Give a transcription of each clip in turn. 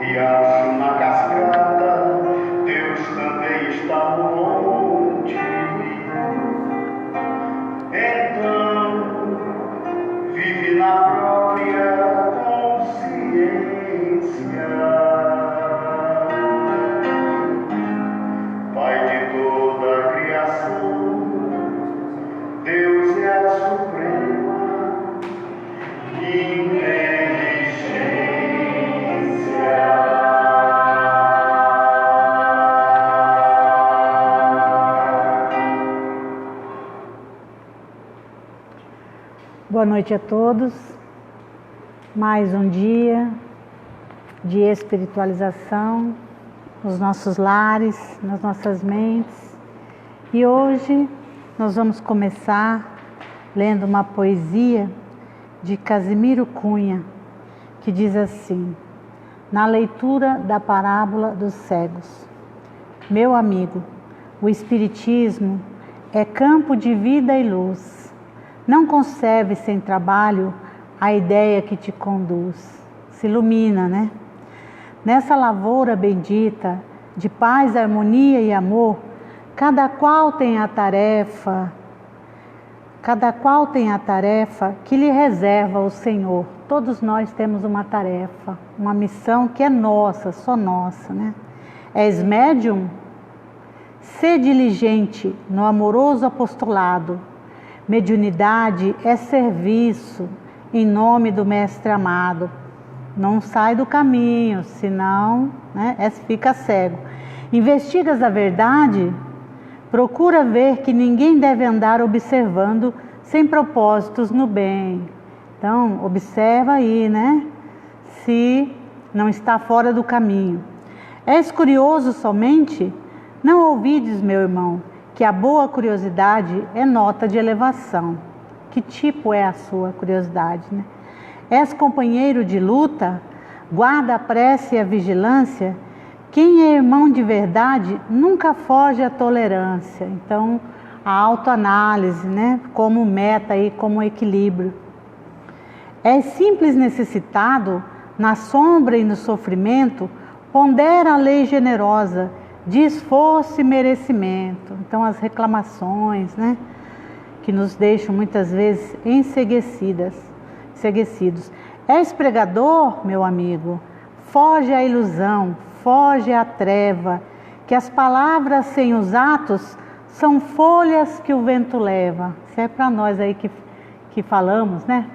riacho, na cascata, Deus também está no monte. Então, vive na própria consciência. Pai de toda a criação, Deus é a suprema inteligência. Boa noite a todos. Mais um dia de espiritualização nos nossos lares, nas nossas mentes. E hoje nós vamos começar lendo uma poesia de Casimiro Cunha, que diz assim: na leitura da parábola dos cegos. Meu amigo, o Espiritismo é campo de vida e luz. Não conserve sem trabalho a ideia que te conduz. Se ilumina, né? Nessa lavoura bendita de paz, harmonia e amor, cada qual tem a tarefa que lhe reserva o Senhor. Todos nós temos uma tarefa, uma missão que é nossa, só nossa, né? És médium? Sê diligente no amoroso apostolado. Mediunidade é serviço em nome do Mestre amado. Não sai do caminho, senão, né, fica cego. Investigas a verdade? Procura ver que ninguém deve andar observando sem propósitos no bem. Então, observa aí, né? Se não está fora do caminho. És curioso somente? Não ouvides, meu irmão, que a boa curiosidade é nota de elevação. Que tipo é a sua curiosidade, né? És companheiro de luta? Guarda a prece e a vigilância? Quem é irmão de verdade nunca foge à tolerância. Então, a autoanálise, né, como meta e como equilíbrio. És simples necessitado, na sombra e no sofrimento, pondera a lei generosa de esforço e merecimento. Então, as reclamações, né, que nos deixam muitas vezes enceguecidos. És pregador, meu amigo? Foge à ilusão, foge à treva, que as palavras sem os atos são folhas que o vento leva. Isso é para nós aí que falamos, né?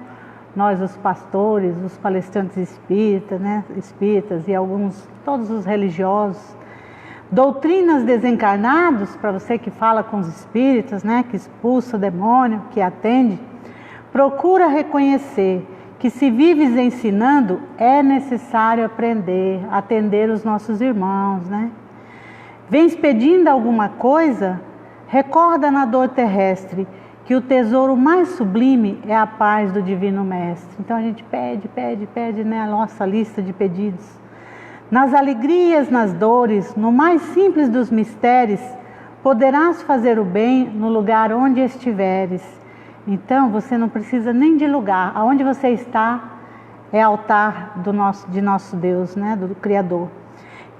Nós, os pastores, os palestrantes espíritas, né? Espíritas e todos os religiosos. Doutrinas desencarnados, para você que fala com os espíritas, né? Que expulsa o demônio, que atende. Procura reconhecer que se vives ensinando, é necessário aprender, atender os nossos irmãos, né? Vens pedindo alguma coisa? Recorda na dor terrestre que o tesouro mais sublime é a paz do Divino Mestre. Então a gente pede, né? A nossa lista de pedidos. Nas alegrias, nas dores, no mais simples dos mistérios, poderás fazer o bem no lugar onde estiveres. Então, você não precisa nem de lugar. Aonde você está é altar de nosso Deus, né? Do Criador.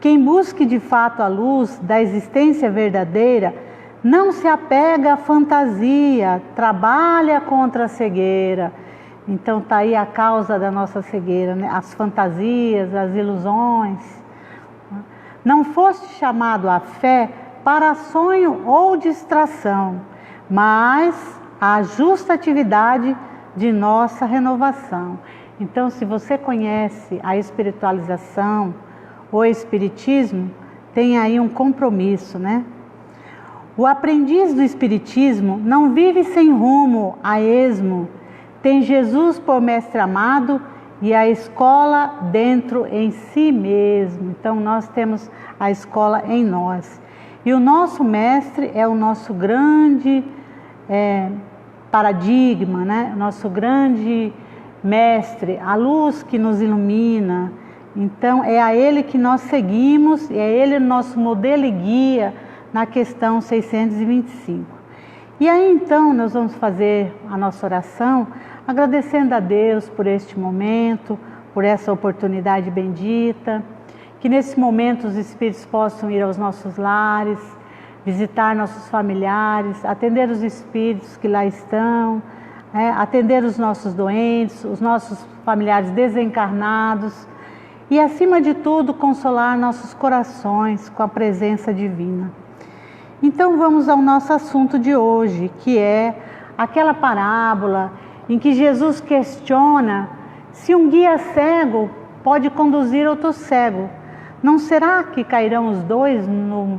Quem busque de fato a luz da existência verdadeira, não se apega à fantasia, trabalha contra a cegueira. Então, está aí a causa da nossa cegueira, né? As fantasias, as ilusões. Não foste chamado à fé para sonho ou distração, mas a justa atividade de nossa renovação. Então, se você conhece a espiritualização, o espiritismo, tem aí um compromisso, né? O aprendiz do espiritismo não vive sem rumo, a esmo. Tem Jesus por mestre amado e a escola dentro em si mesmo. Então, nós temos a escola em nós. E o nosso mestre é o nosso grande paradigma, né? Nosso grande mestre, a luz que nos ilumina. Então, é a ele que nós seguimos, e é ele o nosso modelo e guia na questão 625. E aí, então, nós vamos fazer a nossa oração, agradecendo a Deus por este momento, por essa oportunidade bendita. que nesse momento os espíritos possam ir aos nossos lares, visitar nossos familiares, atender os espíritos que lá estão, atender os nossos doentes, os nossos familiares desencarnados e, acima de tudo, consolar nossos corações com a presença divina. Então vamos ao nosso assunto de hoje, que é aquela parábola em que Jesus questiona se um guia cego pode conduzir outro cego. Não será que cairão os dois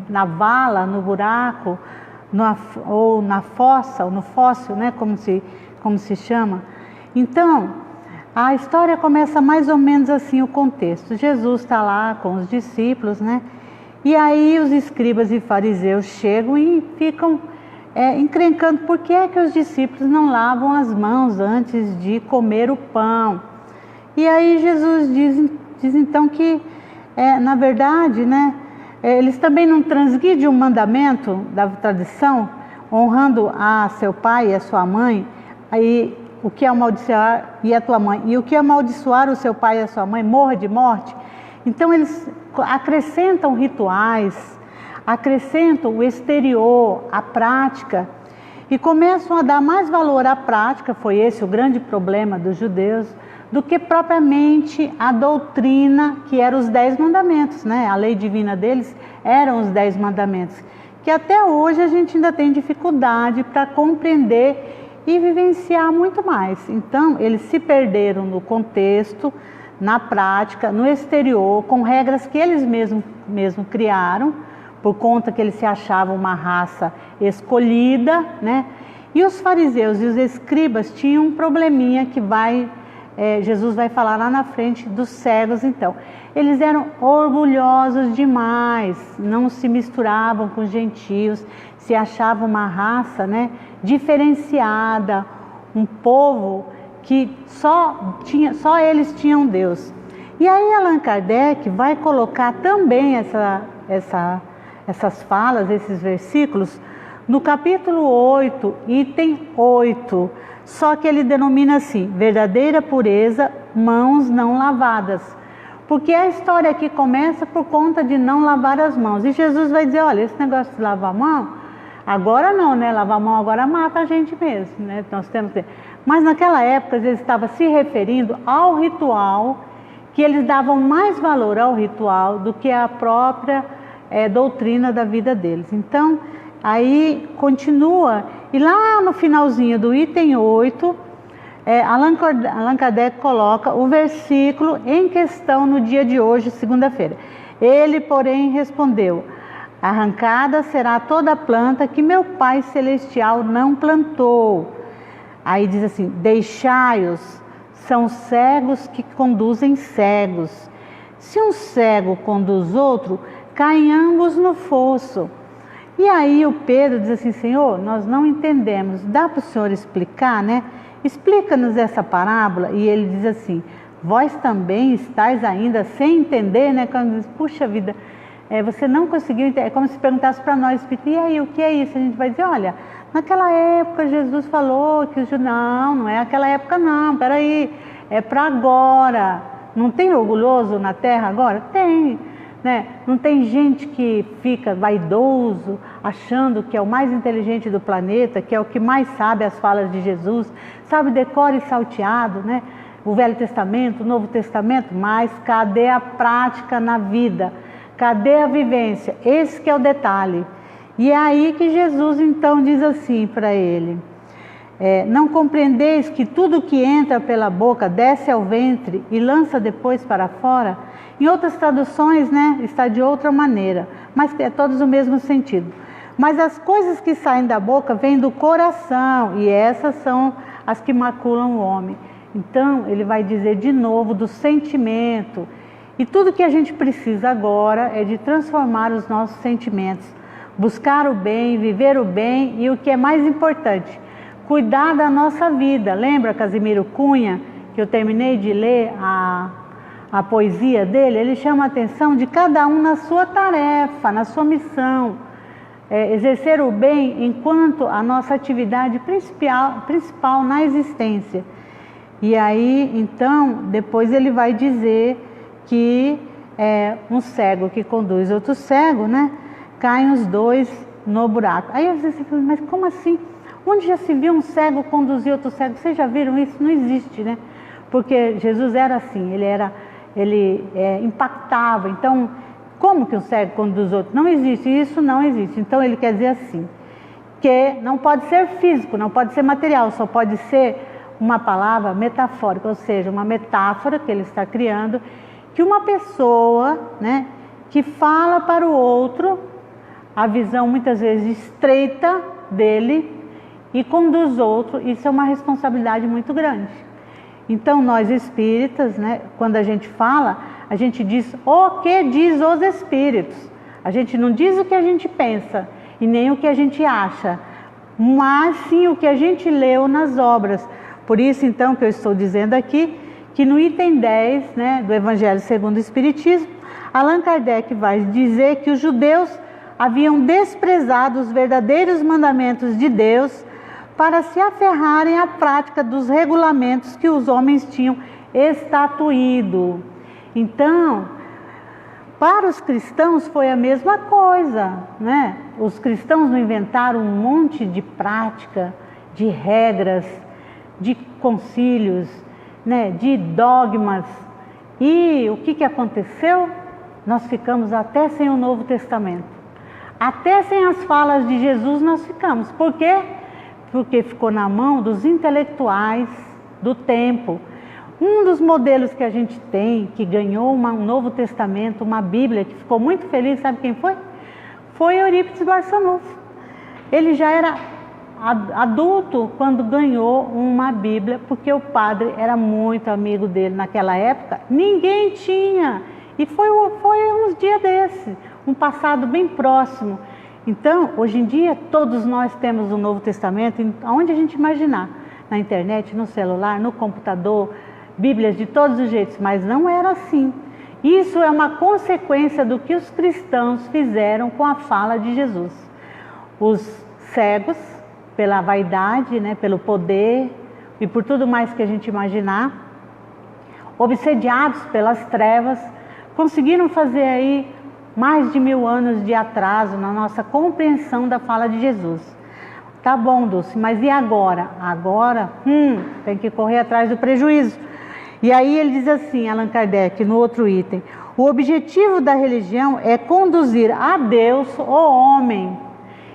na vala, no buraco, ou na fossa, ou no fóssil, né, como se chama? Então, a história começa mais ou menos assim, o contexto. Jesus está lá com os discípulos, né? E aí os escribas e fariseus chegam e ficam encrencando por que é que os discípulos não lavam as mãos antes de comer o pão. E aí Jesus diz então que, na verdade, né, eles também não transgridem um mandamento da tradição, honrando a seu pai e a sua mãe, aí o que amaldiçoar e a tua mãe, e o que amaldiçoar o seu pai e a sua mãe morra de morte. Então eles acrescentam rituais, acrescentam o exterior, a prática, e começam a dar mais valor à prática, foi esse o grande problema dos judeus, do que propriamente a doutrina, que eram os 10 mandamentos, né? A lei divina deles eram os 10 mandamentos, que até hoje a gente ainda tem dificuldade para compreender e vivenciar muito mais. Então, eles se perderam no contexto, na prática, no exterior, com regras que eles mesmos criaram, por conta que eles se achavam uma raça escolhida, né? E os fariseus e os escribas tinham um probleminha que Jesus vai falar lá na frente dos cegos. Então, eles eram orgulhosos demais, não se misturavam com os gentios, se achavam uma raça, né, diferenciada, um povo que só eles tinham Deus. E aí Allan Kardec vai colocar também essas falas, esses versículos, no capítulo 8, item 8, só que ele denomina assim: verdadeira pureza, mãos não lavadas. Porque a história aqui começa por conta de não lavar as mãos. E Jesus vai dizer, olha, esse negócio de lavar a mão, agora não, né? Lavar a mão agora mata a gente mesmo, né? Nós temos que... Mas naquela época ele estava se referindo ao ritual, que eles davam mais valor ao ritual do que à própria doutrina da vida deles. Então, aí continua, e lá no finalzinho do item 8, Allan Kardec coloca o versículo em questão no dia de hoje, segunda-feira. Ele, porém, respondeu: arrancada será toda a planta que meu Pai Celestial não plantou. Aí diz assim: deixai-os, são cegos que conduzem cegos. Se um cego conduz outro, caem ambos no fosso. E aí o Pedro diz assim: Senhor, nós não entendemos, dá para o Senhor explicar, né? Explica-nos essa parábola. E ele diz assim: vós também estáis ainda sem entender, né? Quando diz, puxa vida, você não conseguiu entender. É como se perguntasse para nós, e aí, o que é isso? A gente vai dizer, olha, naquela época Jesus falou que não é aquela época não, peraí, é para agora. Não tem orgulhoso na terra agora? Tem, né? Não tem gente que fica vaidoso, achando que é o mais inteligente do planeta, que é o que mais sabe as falas de Jesus, sabe decore e salteado, né? O Velho Testamento, o Novo Testamento, mas cadê a prática na vida? Cadê a vivência? Esse que é o detalhe. E é aí que Jesus então diz assim para ele: não compreendeis que tudo que entra pela boca desce ao ventre e lança depois para fora? Em outras traduções, né, está de outra maneira, mas é todos o mesmo sentido. Mas as coisas que saem da boca vêm do coração, e essas são as que maculam o homem. Então ele vai dizer de novo do sentimento. E tudo que a gente precisa agora é de transformar os nossos sentimentos, buscar o bem, viver o bem e, o que é mais importante, cuidar da nossa vida. Lembra Casimiro Cunha, que eu terminei de ler a poesia dele? Ele chama a atenção de cada um na sua tarefa, na sua missão. Exercer o bem enquanto a nossa atividade principal na existência. E aí, então, depois ele vai dizer que um cego que conduz outro cego, né? Caem os dois no buraco. Aí você fala, mas como assim? Onde já se viu um cego conduzir outro cego? Vocês já viram isso? Não existe, né? Porque Jesus era assim, ele impactava. Então, como que um cego conduz outro? Não existe, isso não existe. Então ele quer dizer assim, que não pode ser físico, não pode ser material, só pode ser uma palavra metafórica, ou seja, uma metáfora que ele está criando, que uma pessoa, né, que fala para o outro, a visão muitas vezes estreita dele e conduz outro, isso é uma responsabilidade muito grande. Então nós espíritas, né, quando a gente fala, a gente diz o que diz os espíritos. A gente não diz o que a gente pensa e nem o que a gente acha, mas sim o que a gente leu nas obras. Por isso então que eu estou dizendo aqui, que no item 10, né, do Evangelho segundo o Espiritismo, Allan Kardec vai dizer que os judeus haviam desprezado os verdadeiros mandamentos de Deus para se aferrarem à prática dos regulamentos que os homens tinham estatuído. Então, para os cristãos foi a mesma coisa, né? Os cristãos não inventaram um monte de prática, de regras, de concílios, né? De dogmas. E o que aconteceu? Nós ficamos até sem o Novo Testamento. Até sem as falas de Jesus nós ficamos. Por quê? Porque ficou na mão dos intelectuais do tempo. Um dos modelos que a gente tem, que ganhou um Novo Testamento, uma Bíblia, que ficou muito feliz, sabe quem foi? Foi Eurípides Barçanufo. Ele já era adulto quando ganhou uma Bíblia, porque o padre era muito amigo dele naquela época. Ninguém tinha. E foi uns dias desses, um passado bem próximo. Então, hoje em dia, todos nós temos o Novo Testamento, aonde a gente imaginar, na internet, no celular, no computador, Bíblias de todos os jeitos, mas não era assim. Isso é uma consequência do que os cristãos fizeram com a fala de Jesus. Os cegos, pela vaidade, né, pelo poder e por tudo mais que a gente imaginar, obsediados pelas trevas, conseguiram fazer aí mais de 1000 anos de atraso na nossa compreensão da fala de Jesus. Tá bom, Dulce, mas e agora? Agora, tem que correr atrás do prejuízo. E aí ele diz assim, Allan Kardec, no outro item, o objetivo da religião é conduzir a Deus o homem.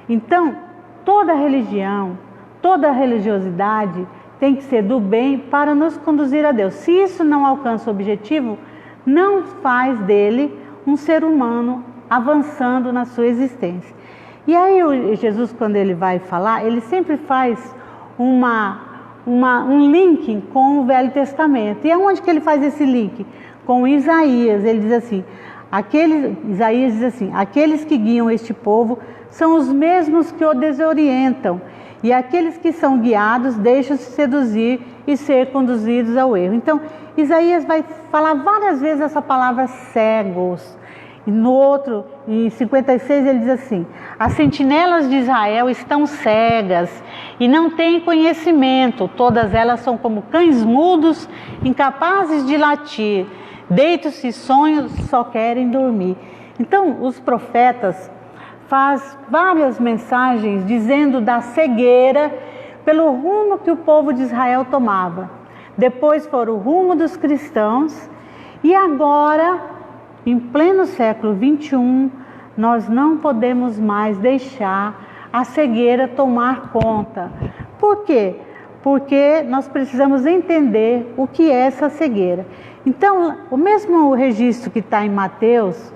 Então, toda religião, toda religiosidade tem que ser do bem para nos conduzir a Deus. Se isso não alcança o objetivo, não faz dele um ser humano avançando na sua existência. E aí Jesus, quando ele vai falar, ele sempre faz um link com o Velho Testamento. E aonde que ele faz esse link? Com Isaías. Ele diz assim, Isaías diz assim, aqueles que guiam este povo são os mesmos que o desorientam, e aqueles que são guiados deixam-se seduzir e ser conduzidos ao erro. Então, Isaías vai falar várias vezes essa palavra cegos. E no outro, em 56, ele diz assim, as sentinelas de Israel estão cegas e não têm conhecimento, todas elas são como cães mudos, incapazes de latir, deitam-se e sonham, só querem dormir. Então, os profetas faz várias mensagens dizendo da cegueira pelo rumo que o povo de Israel tomava. Depois foram o rumo dos cristãos e agora, em pleno século XXI, nós não podemos mais deixar a cegueira tomar conta. Por quê? Porque nós precisamos entender o que é essa cegueira. Então, o mesmo registro que está em Mateus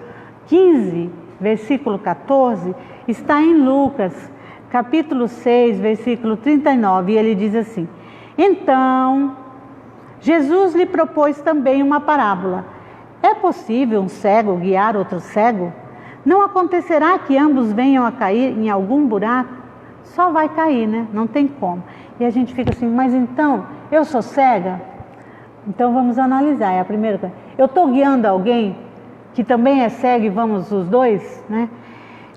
15, versículo 14, está em Lucas, capítulo 6, versículo 39, e ele diz assim, então, Jesus lhe propôs também uma parábola. É possível um cego guiar outro cego? Não acontecerá que ambos venham a cair em algum buraco? Só vai cair, né? Não tem como. E a gente fica assim, mas então, eu sou cega? Então vamos analisar, é a primeira coisa. Eu estou guiando alguém que também é cego e vamos os dois, né?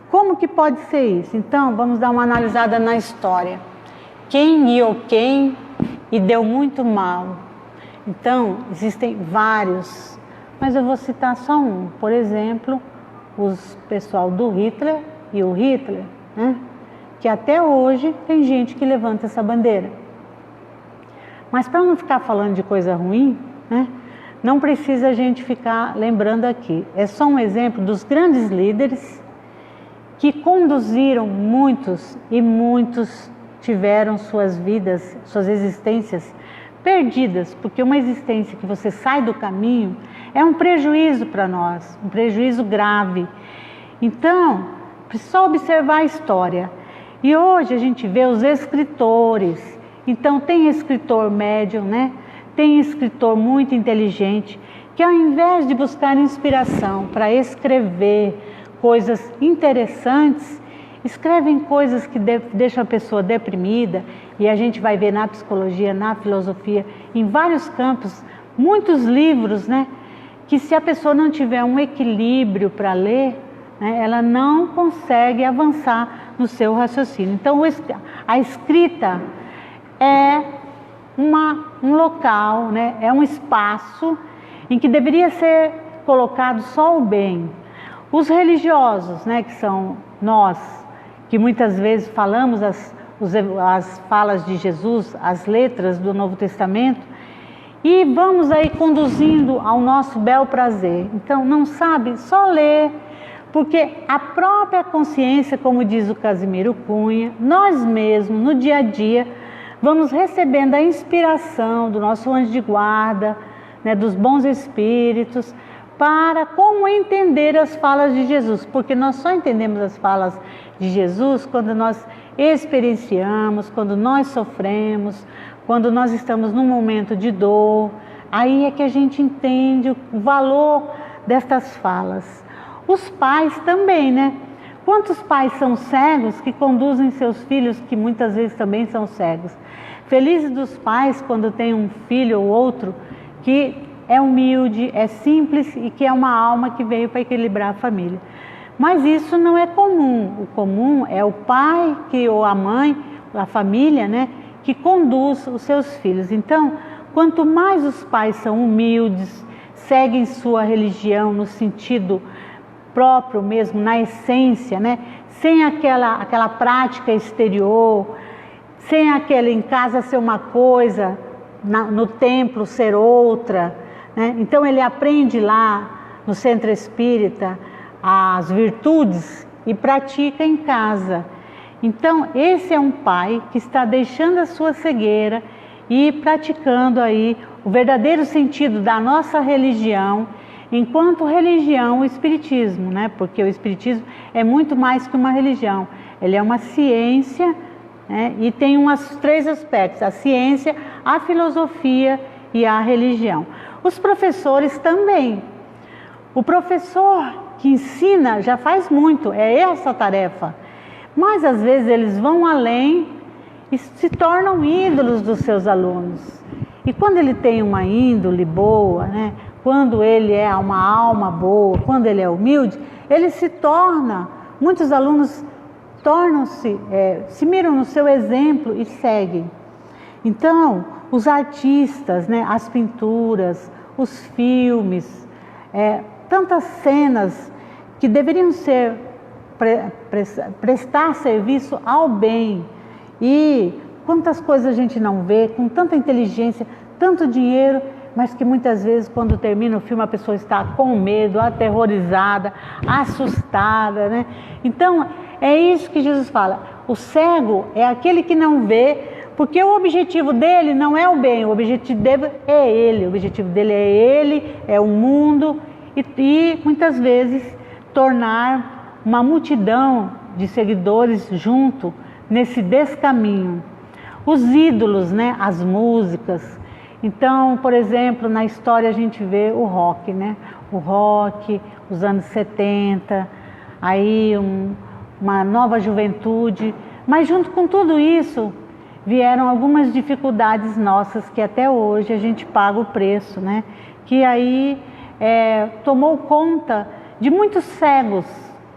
Como que pode ser isso? Então, vamos dar uma analisada na história. Quem guiou quem e deu muito mal? Então, existem vários mas eu vou citar só um. Por exemplo, os pessoal do Hitler e o Hitler, né? Que até hoje tem gente que levanta essa bandeira. Mas para não ficar falando de coisa ruim, né? Não precisa a gente ficar lembrando aqui. É só um exemplo dos grandes líderes que conduziram muitos, e muitos tiveram suas vidas, suas existências perdidas, porque uma existência que você sai do caminho é um prejuízo para nós, um prejuízo grave. Então, precisa só observar a história. E hoje a gente vê os escritores. Então tem escritor médium, né? Tem escritor muito inteligente que, ao invés de buscar inspiração para escrever coisas interessantes, escrevem coisas que deixam a pessoa deprimida. E a gente vai ver na psicologia, na filosofia, em vários campos, muitos livros, né? Que se a pessoa não tiver um equilíbrio para ler, né, ela não consegue avançar no seu raciocínio. Então a escrita é um local, né, é um espaço em que deveria ser colocado só o bem. Os religiosos, né, que são nós, que muitas vezes falamos as falas de Jesus, as letras do Novo Testamento, e vamos aí conduzindo ao nosso bel prazer. Então, não sabe, só ler, porque a própria consciência, como diz o Casimiro Cunha, nós mesmos, no dia a dia, vamos recebendo a inspiração do nosso anjo de guarda, né, dos bons espíritos, para como entender as falas de Jesus, porque nós só entendemos as falas de Jesus quando nós experienciamos, quando nós sofremos, quando nós estamos num momento de dor. Aí é que a gente entende o valor destas falas. Os pais também, né? Quantos pais são cegos que conduzem seus filhos, que muitas vezes também são cegos? Felizes dos pais quando tem um filho ou outro que é humilde, é simples e que é uma alma que veio para equilibrar a família. Mas isso não é comum. O comum é o pai ou a mãe, a família, né, que conduz os seus filhos. Então, quanto mais os pais são humildes, seguem sua religião no sentido próprio mesmo, na essência, né, sem aquela prática exterior, sem aquele em casa ser uma coisa, no templo ser outra, né? Então ele aprende lá no centro espírita as virtudes e pratica em casa. Então esse é um pai que está deixando a sua cegueira e praticando aí o verdadeiro sentido da nossa religião, enquanto religião o espiritismo, né? Porque o espiritismo é muito mais que uma religião, ele é uma ciência, né? E tem três aspectos: a ciência, a filosofia e a religião. Os professores também. O professor que ensina já faz muito, é essa a tarefa. Mas às vezes eles vão além e se tornam ídolos dos seus alunos. E quando ele tem uma índole boa, né? Quando ele é uma alma boa, quando ele é humilde, ele se torna, muitos alunos se miram no seu exemplo e seguem. Então, os artistas, né, as pinturas, os filmes, tantas cenas que deveriam ser prestar serviço ao bem. E quantas coisas a gente não vê, com tanta inteligência, tanto dinheiro, mas que muitas vezes quando termina o filme a pessoa está com medo, aterrorizada, assustada, né? Então, é isso que Jesus fala. O cego é aquele que não vê, porque o objetivo dele não é o bem, o objetivo dele é ele, o objetivo dele é ele, é o mundo, e muitas vezes tornar uma multidão de seguidores junto nesse descaminho. Os ídolos, né? As músicas. Então, por exemplo, na história a gente vê o rock, né? O rock, os anos 70, aí uma nova juventude. Mas junto com tudo isso, vieram algumas dificuldades nossas que até hoje a gente paga o preço, né? Que aí tomou conta de muitos cegos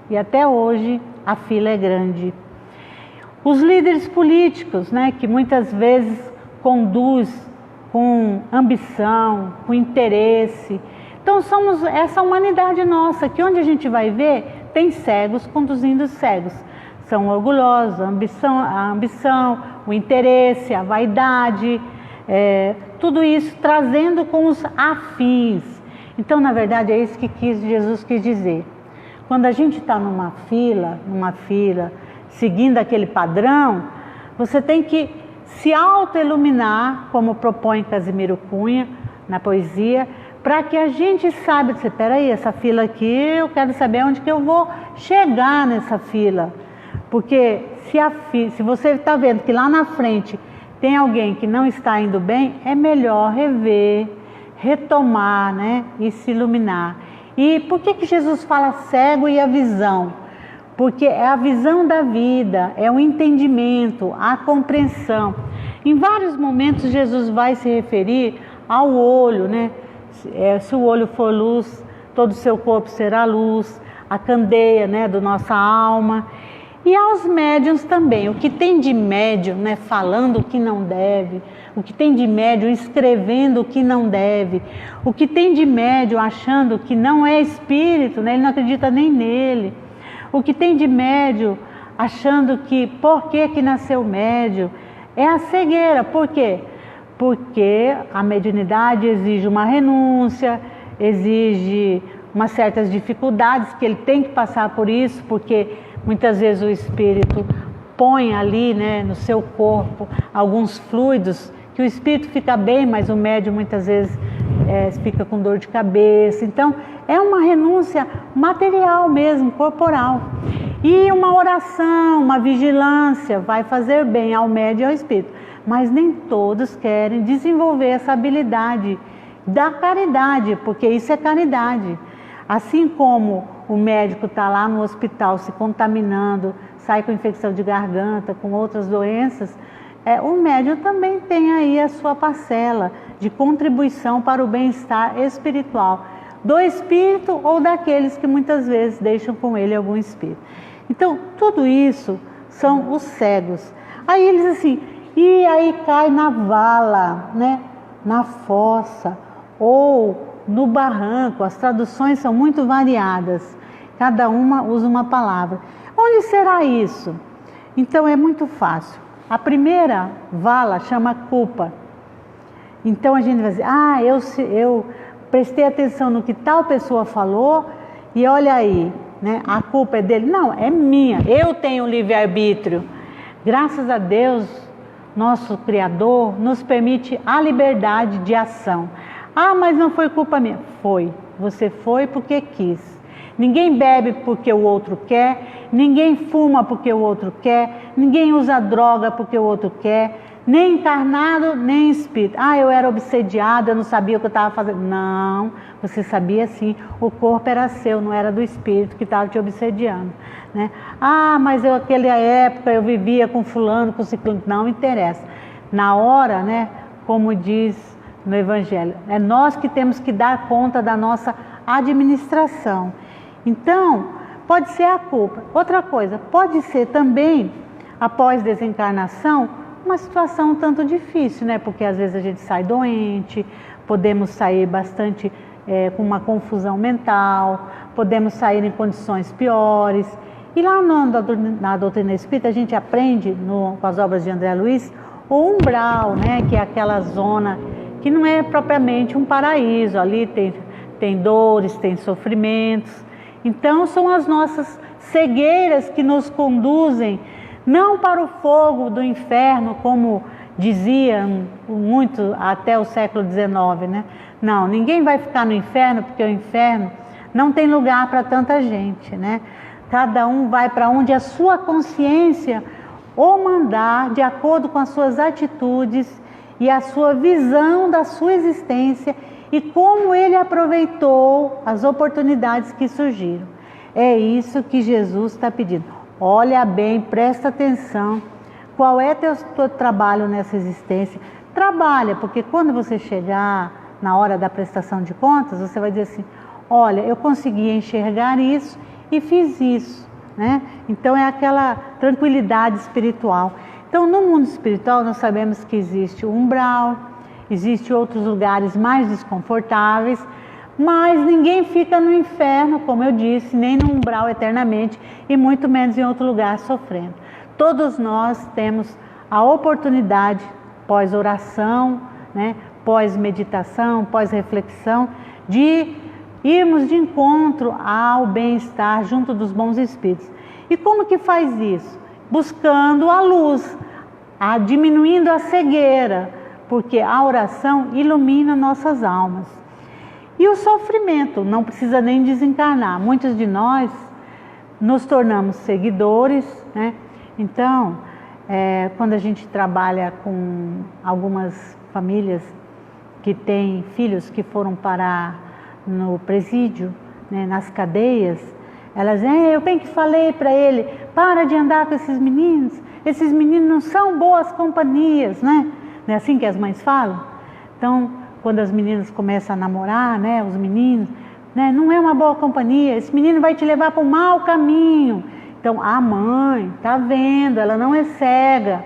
e até hoje a fila é grande. Os líderes políticos, né? Que muitas vezes conduz com ambição, com interesse. Então somos essa humanidade nossa, que onde a gente vai ver, tem cegos conduzindo os cegos. São orgulhosos, a ambição, o interesse, a vaidade, tudo isso trazendo com os afins. Então, na verdade, é isso que Jesus quis dizer. Quando a gente está numa fila, seguindo aquele padrão, você tem que se auto-iluminar, como propõe Casimiro Cunha na poesia, para que a gente saiba, espera aí, essa fila aqui, eu quero saber onde que eu vou chegar nessa fila. Porque se você está vendo que lá na frente tem alguém que não está indo bem, é melhor rever, retomar, né, e se iluminar. E por que Jesus fala cego e a visão? Porque é a visão da vida, é o entendimento, a compreensão. Em vários momentos Jesus vai se referir ao olho, né? Se o olho for luz, todo o seu corpo será luz, a candeia, né, da nossa alma. E aos médiuns também, o que tem de médium, né, falando o que não deve, o que tem de médium escrevendo o que não deve, o que tem de médium achando que não é espírito, né, ele não acredita nem nele, o que tem de médium achando que por que nasceu médium, é a cegueira. Por quê? Porque a mediunidade exige uma renúncia, exige umas certas dificuldades, que ele tem que passar por isso, porque muitas vezes o espírito põe ali, né, no seu corpo alguns fluidos que o espírito fica bem, mas o médium muitas vezes fica com dor de cabeça. Então é uma renúncia material mesmo, corporal. E uma oração, uma vigilância vai fazer bem ao médium e ao espírito. Mas nem todos querem desenvolver essa habilidade da caridade, porque isso é caridade. Assim como o médico está lá no hospital se contaminando, sai com infecção de garganta, com outras doenças, o médium também tem aí a sua parcela de contribuição para o bem-estar espiritual do espírito ou daqueles que muitas vezes deixam com ele algum espírito. Então, tudo isso são os cegos. Aí eles assim, e aí cai na vala, né? Na fossa ou no barranco. As traduções são muito variadas, cada uma usa uma palavra. Onde será isso? Então é muito fácil. A primeira vala chama culpa. Então a gente vai dizer, eu prestei atenção no que tal pessoa falou e olha aí, né? A culpa é dele. Não, é minha, eu tenho livre-arbítrio. Graças a Deus, nosso Criador nos permite a liberdade de ação. Mas não foi culpa minha. Foi, você foi porque quis. Ninguém bebe porque o outro quer, ninguém fuma porque o outro quer, ninguém usa droga porque o outro quer, nem encarnado, nem espírito. Eu era obsediado, eu não sabia o que eu estava fazendo. Não, você sabia sim, o corpo era seu, não era do espírito que estava te obsediando, né? Mas naquela época eu vivia com fulano, com ciclano. Não interessa. Na hora, né, como diz no Evangelho, é nós que temos que dar conta da nossa administração. Então, pode ser a culpa. Outra coisa, pode ser também, após desencarnação, uma situação um tanto difícil, né? Porque às vezes a gente sai doente, podemos sair bastante com uma confusão mental, podemos sair em condições piores. E lá na doutrina espírita a gente aprende, com as obras de André Luiz, o umbral, né? Que é aquela zona que não é propriamente um paraíso, ali tem dores, tem sofrimentos. Então são as nossas cegueiras que nos conduzem, não para o fogo do inferno, como diziam muito até o século XIX, né? Não, ninguém vai ficar no inferno, porque o inferno não tem lugar para tanta gente, né? Cada um vai para onde a sua consciência o mandar, de acordo com as suas atitudes e a sua visão da sua existência e como ele aproveitou as oportunidades que surgiram. É isso que Jesus está pedindo. Olha bem, presta atenção. Qual é teu trabalho nessa existência? Trabalha, porque quando você chegar na hora da prestação de contas, você vai dizer assim, olha, eu consegui enxergar isso e fiz isso, né? Então é aquela tranquilidade espiritual. Então no mundo espiritual nós sabemos que existe o umbral, existem outros lugares mais desconfortáveis, Mas ninguém fica no inferno, como eu disse, nem no umbral eternamente, e muito menos em outro lugar sofrendo. Todos nós temos a oportunidade, pós-oração, né, pós-meditação, pós-reflexão, de irmos de encontro ao bem-estar junto dos bons espíritos. E como que faz isso? Buscando a luz, diminuindo a cegueira, porque a oração ilumina nossas almas. E o sofrimento, não precisa nem desencarnar. Muitos de nós nos tornamos seguidores, né? Então, quando a gente trabalha com algumas famílias que têm filhos que foram parar no presídio, né, nas cadeias, elas dizem, eu bem que falei para ele, para de andar com esses meninos não são boas companhias, né? Não é assim que as mães falam? Então, quando as meninas começam a namorar, né, os meninos, né, não é uma boa companhia, esse menino vai te levar para um mau caminho. Então, a mãe está vendo, ela não é cega,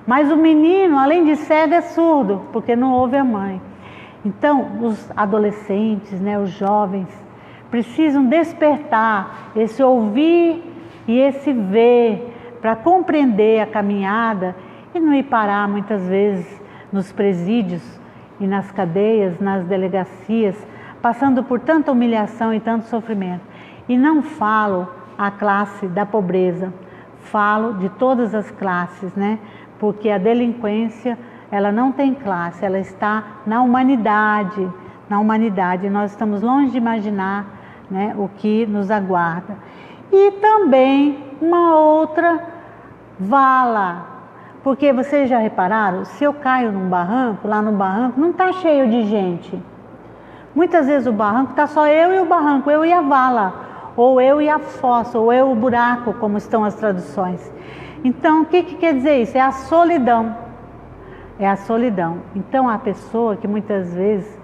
mas o menino, além de cego, é surdo, porque não ouve a mãe. Então, os adolescentes, né, os jovens, precisam despertar esse ouvir e esse ver, para compreender a caminhada e não ir parar muitas vezes nos presídios e nas cadeias, nas delegacias, passando por tanta humilhação e tanto sofrimento. E não falo a classe da pobreza, falo de todas as classes, né? Porque a delinquência, ela não tem classe, ela está na humanidade. Na humanidade, nós estamos longe de imaginar, né, o que nos aguarda. E também uma outra vala, porque vocês já repararam, se eu caio num barranco, lá no barranco não está cheio de gente. Muitas vezes o barranco está só eu e o barranco, eu e a vala, ou eu e a fossa, ou eu e o buraco, como estão as traduções. Então, o que quer dizer isso? É a solidão. É a solidão. Então, a pessoa que muitas vezes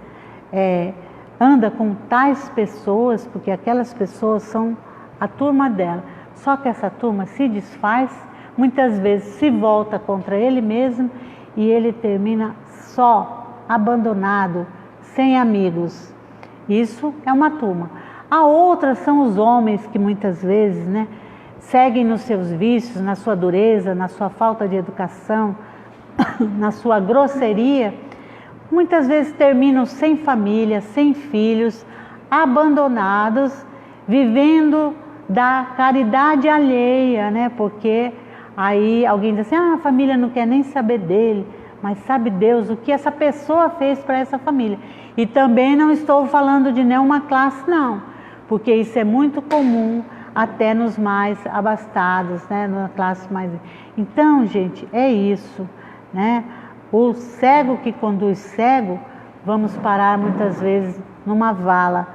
anda com tais pessoas, porque aquelas pessoas são a turma dela, só que essa turma se desfaz, muitas vezes se volta contra ele mesmo e ele termina só, abandonado, sem amigos. Isso é uma turma. A outra são os homens que muitas vezes, né, seguem nos seus vícios, na sua dureza, na sua falta de educação, na sua grosseria. Muitas vezes terminam sem família, sem filhos, abandonados, vivendo da caridade alheia, né? Porque aí alguém diz assim, a família não quer nem saber dele, mas sabe Deus o que essa pessoa fez para essa família. E também não estou falando de nenhuma classe, não, porque isso é muito comum até nos mais abastados, né? Na classe mais... Então, gente, é isso, né? O cego que conduz cego, vamos parar muitas vezes numa vala.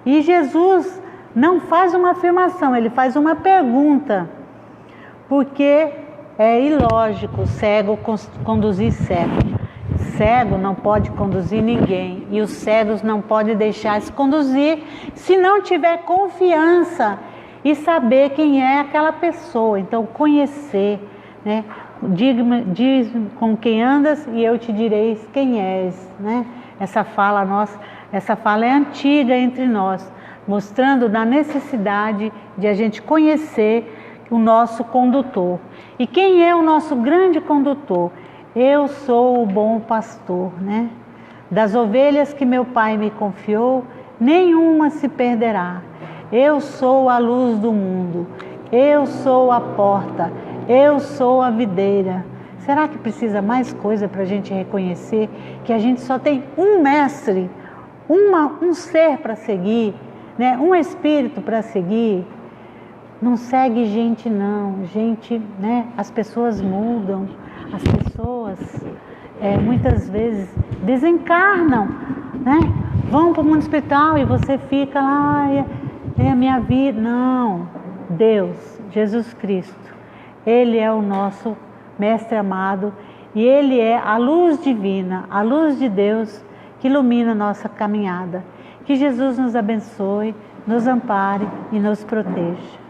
E Jesus não faz uma afirmação, ele faz uma pergunta, porque é ilógico o cego conduzir cego. Cego não pode conduzir ninguém e os cegos não podem deixar se conduzir se não tiver confiança e saber quem é aquela pessoa. Então, conhecer, né? Diz com quem andas e eu te direi quem és, né? Essa fala nossa, essa fala é antiga entre nós, mostrando da necessidade de a gente conhecer o nosso condutor. E quem é o nosso grande condutor? Eu sou o bom pastor, né? Das ovelhas que meu Pai me confiou, nenhuma se perderá. Eu sou a luz do mundo, eu sou a porta, eu sou a videira. Será que precisa mais coisa para a gente reconhecer que a gente só tem um mestre, um ser para seguir, né? Um espírito para seguir? Não segue gente não, gente, né? As pessoas mudam, as pessoas muitas vezes desencarnam, né? Vão para o mundo espiritual e você fica lá, é a minha vida. Não, Deus, Jesus Cristo, Ele é o nosso Mestre amado e Ele é a luz divina, a luz de Deus que ilumina a nossa caminhada. Que Jesus nos abençoe, nos ampare e nos proteja.